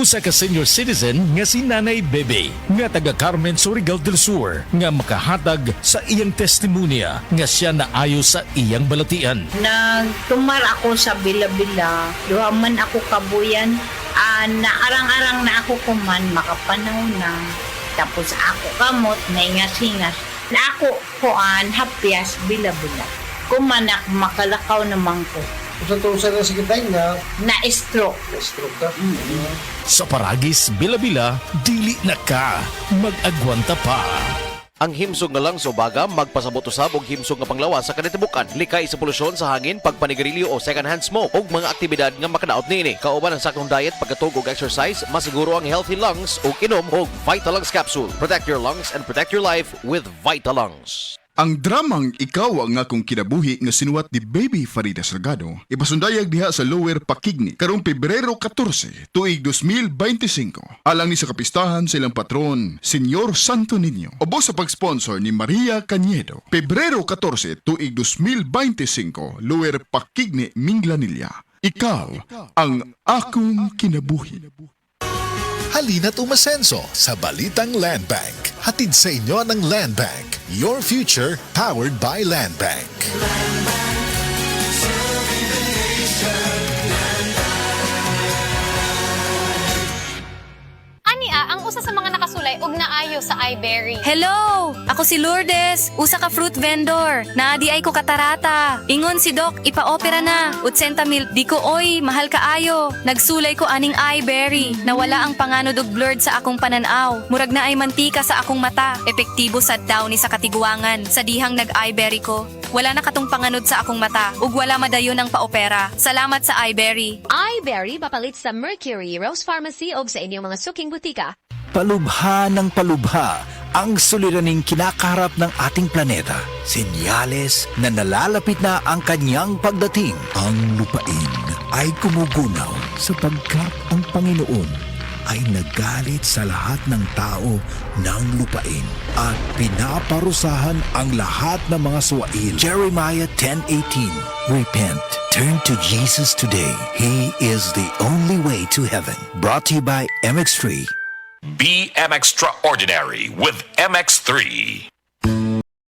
Usa ka senior citizen nga si Nanay Bebe nga taga Carmen, Surigao del Sur nga makahatag sa iyang testimonya nga siya naayo sa iyang balatian. Nagtumar ako sa Bila-Bila, duha man ako kabuyan, naarang-arang na ako kuman, makapanaw na. Tapos ako kamot, naingas-ingas. Na ako kuan, hapyas, Bila-Bila. Kumanak, makalakaw naman ko. Sa na sige tayo nga, Na-stroke. na-stroke ka. Sa Paragis, Bila-Bila, dili na ka mag-agwanta pa. Ang himsog nga lang sa ubaga, magpasabot usab og himsog nga panglawas sa kanitibukan. Likay sa polusyon sa hangin, pagpanigarilyo o second-hand smoke ug mga aktibidad nga makadaot niini. Kauban ang sakong diet, pagkatug og exercise, masiguro ang healthy lungs ug inom og Vitalungs capsule. Protect your lungs and protect your life with Vitalungs. Ang dramang Ikaw ang Akong Kinabuhi nga sinuwat ni Baby Farida Salgado ipasundayag diha sa Lower Pakigni karong Pebrero 14, tuig 2025. Alang ni sa kapistahan sa ilang patron, Senyor Santo Niño. Ubos sa pag-sponsor ni Maria Cañedo. Pebrero 14, tuig 2025, Lower Pakigni, Minglanilla. Ikaw ang Akong Kinabuhi. Halina't umasenso sa Balitang Land Bank. Hatid sa inyo ng Land Bank. Your future powered by Land Bank. Ania, ang usa sa mga nakasulay og naayo sa iBerry. Hello! Ako si Lourdes, usa ka fruit vendor. Naadi ay ko katarata. Ingon si Doc, ipa-opera na. 80 mil, di ko oy, mahal kaayo. Nagsulay ko aning iBerry. Nawala ang panganod og blurred sa akong pananaw. Murag na ay mantika sa akong mata. Epektibo sad daw ni sa katiguangan. Sa dihang nag-iBerry ko. Wala na katong panganod sa akong mata. Ug wala madayon ang paopera. Salamat sa iBerry. iBerry mapalit sa Mercury, Rose Pharmacy o sa inyong mga suking butika. Palubha ng palubha ang suliraning kinakaharap ng ating planeta. Senyales na nalalapit na ang kanyang pagdating. Ang lupain ay kumugunaw sapagkat ang Panginoon ay nagalit sa lahat ng tao ng lupain at pinaparusahan ang lahat ng mga suwail. Jeremiah 10:18. Repent. Turn to Jesus today. He is the only way to heaven. Brought to you by MX3. Be MX Extraordinary with MX3.